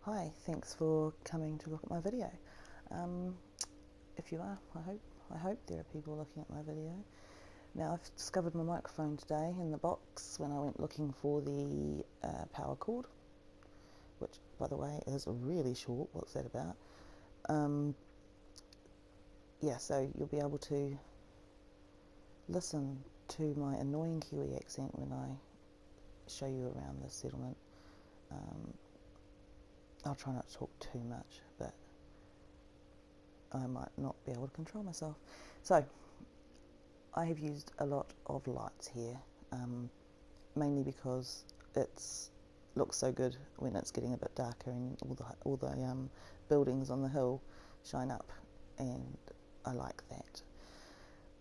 Hi, thanks for coming to look at my video. If you are, I hope there are people looking at my video. Now, I've discovered my microphone today in the box when I went looking for the power cord, which, by the way, is really short. What's that about? Yeah, so you'll be able to listen to my annoying Kiwi accent when I show you around the settlement. I'll try not to talk too much, but I might not be able to control myself. So, I have used a lot of lights here, mainly because it looks so good when it's getting a bit darker and all the buildings on the hill shine up, and I like that.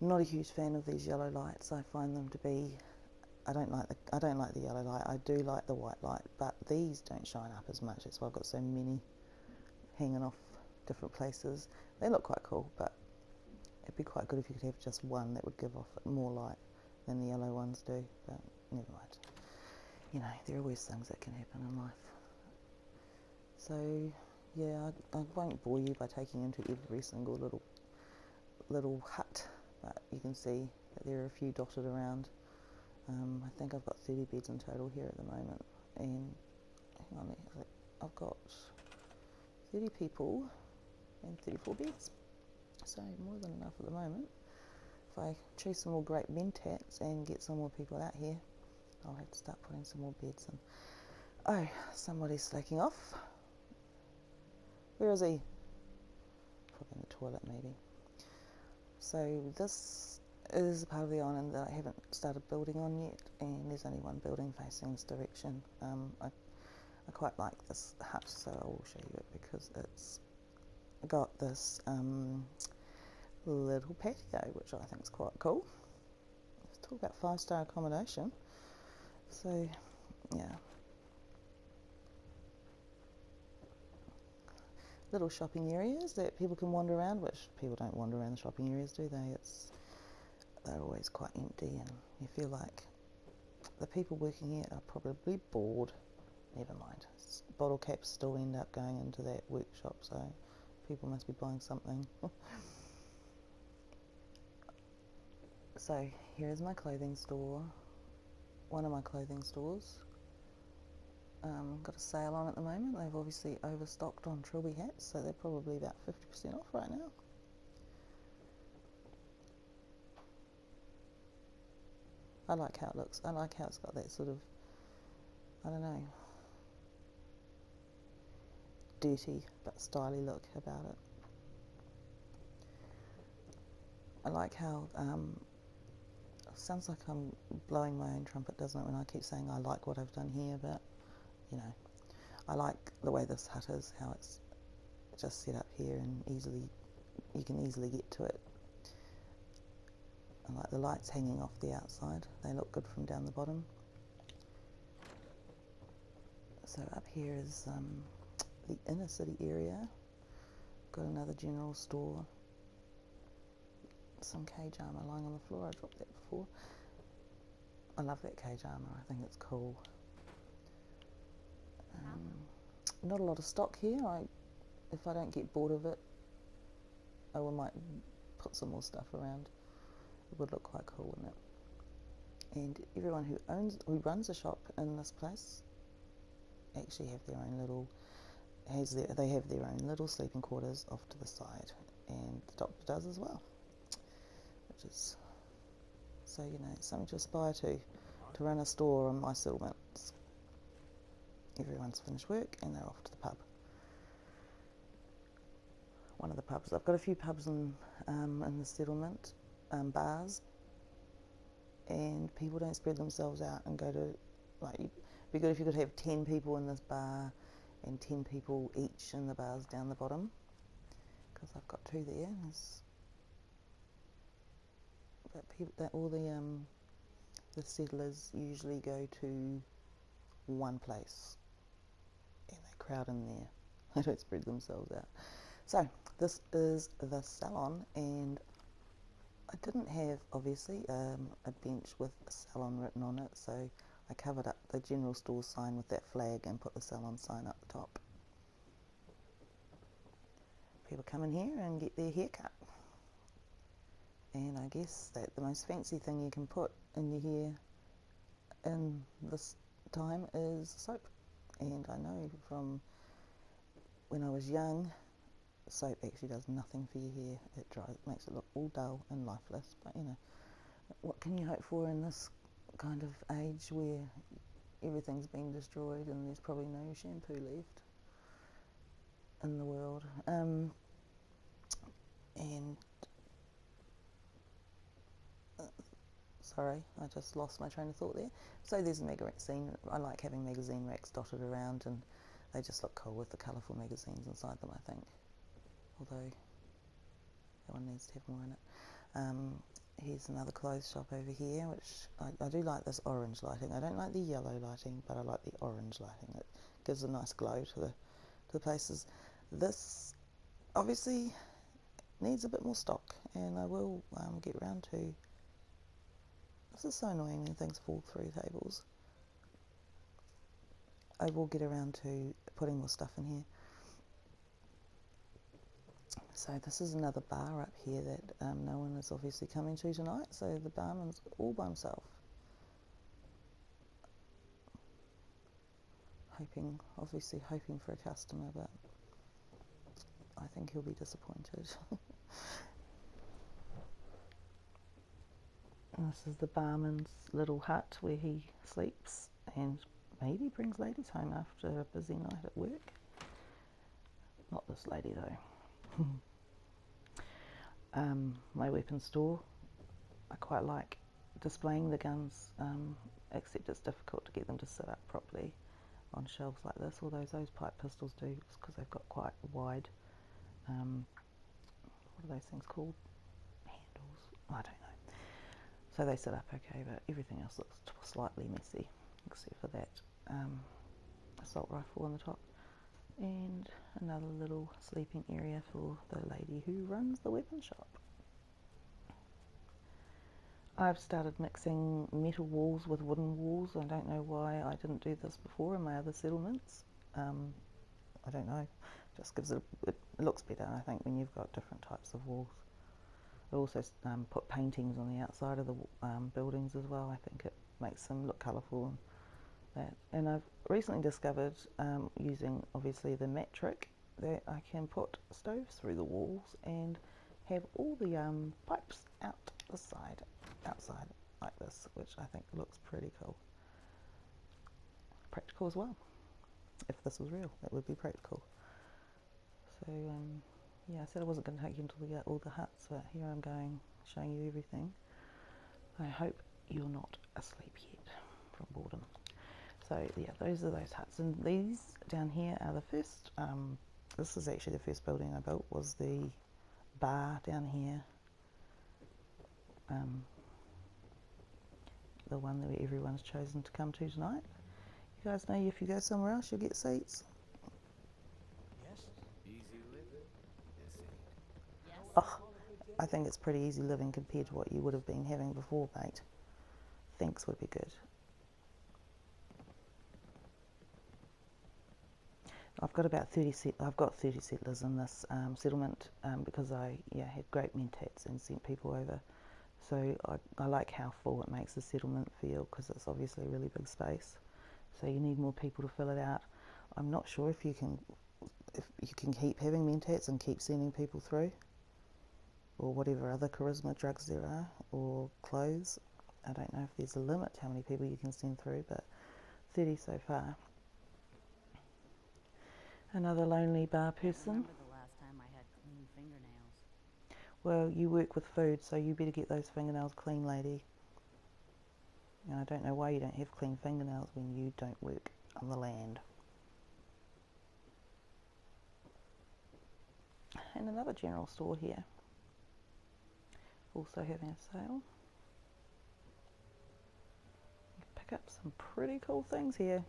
Not a huge fan of these yellow lights. I find them to be I don't like the yellow light. I do like the white light, but these don't shine up as much. That's why I've got so many hanging off different places. They look quite cool, but it'd be quite good if you could have just one that would give off more light than the yellow ones do, but never mind. You know, there are worse things that can happen in life. So, yeah, I won't bore you by taking into every single little hut, but you can see that there are a few dotted around. I think I've got 30 beds in total here at the moment, and hang on, I've got 30 people and 34 beds, so more than enough at the moment. If I choose some more great mentats and get some more people out here, I'll have to start putting some more beds in. Oh, somebody's slacking off. Where is he? Probably in the toilet, maybe. So this is a part of the island that I haven't started building on yet, and there's only one building facing this direction. I quite like this hut, so I will show you it because it's got this little patio, which I think is quite cool. Let's talk about 5-star accommodation. So, yeah. Little shopping areas that people can wander around, which people don't wander around the shopping areas, do they? They're always quite empty, and you feel like the people working here are probably bored. Never mind. Bottle caps still end up going into that workshop, so people must be buying something. So here is my clothing store. One of my clothing stores. Got a sale on at the moment. They've obviously overstocked on trilby hats, so they're probably about 50% off right now. I like how it looks. I like how it's got that sort of, I don't know, dirty but stylish look about it. I like how, it sounds like I'm blowing my own trumpet, doesn't it, when I keep saying I like what I've done here, but, you know, I like the way this hut is, how it's just set up here and you can easily get to it. I like the lights hanging off the outside. They look good from down the bottom. So up here is the inner city area. Got another general store. Some cage armour lying on the floor. I dropped that before. I love that cage armour. I think it's cool. Not a lot of stock here. If I don't get bored of it, I might put some more stuff around. It would look quite cool, wouldn't it? And everyone who runs a shop in this place actually have their own little, they have their own little sleeping quarters off to the side, and the doctor does as well, which is, so, you know, it's something to aspire to run a store on my settlements. Everyone's finished work and they're off to the pub. One of the pubs, I've got a few pubs in the settlement, bars, and people don't spread themselves out and go to, like, it'd be good if you could have 10 people in this bar and 10 people each in the bars down the bottom, because I've got 2 there. But all the settlers usually go to one place and they crowd in there. They don't spread themselves out. So this is the salon, and I didn't have, obviously, a bench with a salon written on it, so I covered up the general store sign with that flag and put the salon sign up the top. people come in here and get their hair cut. And I guess that the most fancy thing you can put in your hair in this time is soap. And I know from when I was young, soap actually does nothing for your hair. It makes it look all dull and lifeless. But you know, what can you hope for in this kind of age where everything's been destroyed and there's probably no shampoo left in the world? Sorry, I just lost my train of thought there. So there's a magazine. I like having magazine racks dotted around, and they just look cool with the colourful magazines inside them, I think. Although that one needs to have more in it. Here's another clothes shop over here, which I do like this orange lighting. I don't like the yellow lighting, but I like the orange lighting. It gives a nice glow to the places. This obviously needs a bit more stock, and I will get round to. This is so annoying when things fall through tables. I will get around to putting more stuff in here. So this is another bar up here that no one is obviously coming to tonight, so the barman's all by himself. Obviously hoping for a customer, but I think he'll be disappointed. And this is the barman's little hut where he sleeps and maybe brings ladies home after a busy night at work. Not this lady though. My weapons store, I quite like displaying the guns, except it's difficult to get them to sit up properly on shelves like this, although those pipe pistols do, because they've got quite wide, what are those things called? Handles? I don't know. So they sit up okay, but everything else looks slightly messy, except for that assault rifle on the top. And another little sleeping area for the lady who runs the weapon shop. I've started mixing metal walls with wooden walls. I don't know why I didn't do this before in my other settlements. I don't know, just gives it looks better, I think, when you've got different types of walls. I also put paintings on the outside of the buildings as well. I think it makes them look colourful and that. And I've recently discovered, using obviously the mat trick, that I can put stoves through the walls and have all the pipes out the side, outside like this, which I think looks pretty cool. Practical as well. If this was real, that would be practical. So yeah, I said I wasn't going to take you into all the huts, but here I'm going, showing you everything. I hope you're not asleep yet from boredom. So yeah, those are those huts, and these down here are the first, this is actually the first building I built, was the bar down here. The one that everyone's chosen to come to tonight. You guys know if you go somewhere else, you'll get seats. Yes, easy living. This ain't. Yes. Oh, I think it's pretty easy living compared to what you would have been having before, mate. Thanks would be good. I've got about 30 settlers in this settlement because I had great mentats and sent people over. So I like how full it makes the settlement feel, because it's obviously a really big space. So you need more people to fill it out. I'm not sure if you can keep having mentats and keep sending people through, or whatever other charisma drugs there are, or clothes. I don't know if there's a limit to how many people you can send through, but 30 so far. Another lonely bar person. I remember the last time I had clean fingernails. Well, you work with food, so you better get those fingernails clean, lady. And I don't know why you don't have clean fingernails when you don't work on the land. And another general store here, also having a sale. You can pick up some pretty cool things here.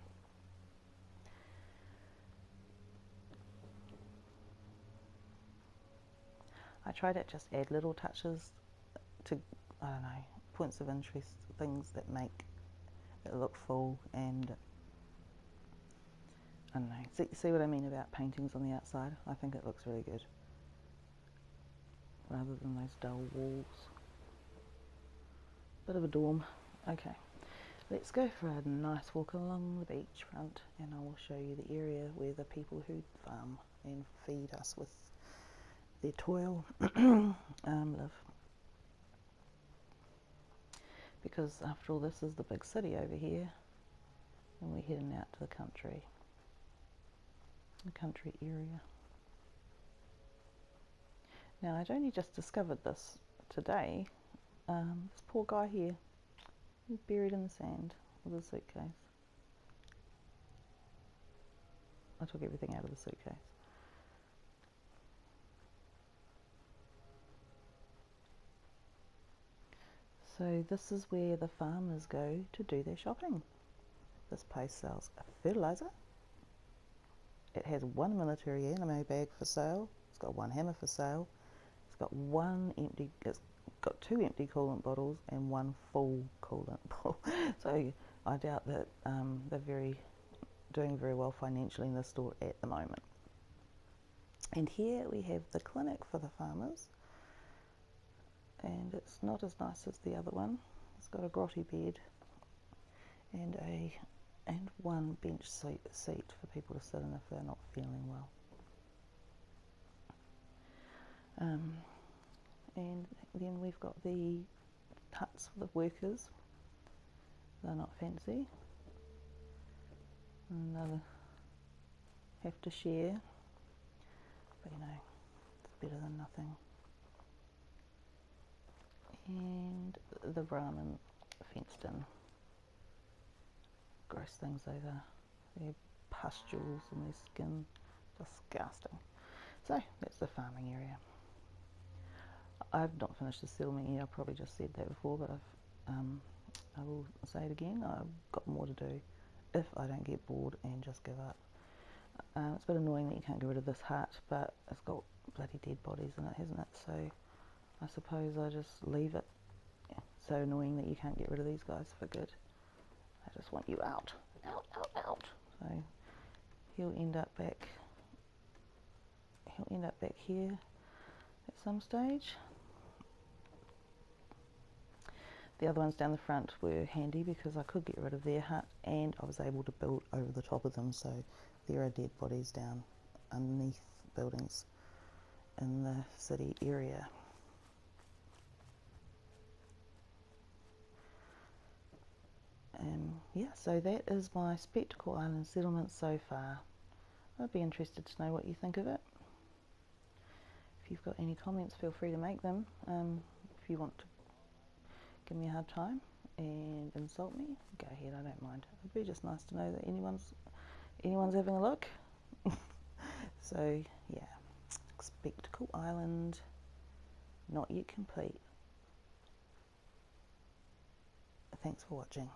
I try to just add little touches to, I don't know, points of interest, things that make it look full, and I don't know, see what I mean about paintings on the outside? I think it looks really good. rather than those dull walls. Bit of a dorm. Okay, let's go for a nice walk along the beachfront, and I will show you the area where the people who farm and feed us with their toil live. Because after all, this is the big city over here, and we're heading out to the country area. Now, I'd only just discovered this today. This poor guy here, he's buried in the sand with a suitcase. I took everything out of the suitcase. So this is where the farmers go to do their shopping. This place sells a fertilizer. It has one military ammo bag for sale. It's got one hammer for sale. It's got two empty coolant bottles and one full coolant bottle. So I doubt that they're doing very well financially in the store at the moment. And here we have the clinic for the farmers, and it's not as nice as the other one. It's got a grotty bed and one bench seat for people to sit in if they're not feeling well. And then we've got the huts for the workers. They're not fancy. Another have to share, but you know, it's better than nothing. And the Brahmin fenced in. Gross things over their pustules and their skin, disgusting. So that's the farming area. I've not finished the settlement yet. I probably just said that before, but I will say it again. I've got more to do if I don't get bored and just give up. It's a bit annoying that you can't get rid of this hut, but it's got bloody dead bodies in it, hasn't it? So I suppose I just leave it. Yeah, so annoying that you can't get rid of these guys for good. I just want you out, out, out, out. So he'll end up back here at some stage. The other ones down the front were handy because I could get rid of their hut and I was able to build over the top of them, so there are dead bodies down underneath buildings in the city area. Yeah, so that is my Spectacle Island settlement so far. I'd be interested to know what you think of it. If you've got any comments, feel free to make them. If you want to give me a hard time and insult me, go ahead, I don't mind. It'd be just nice to know that anyone's having a look. So yeah, Spectacle Island, not yet complete. Thanks for watching.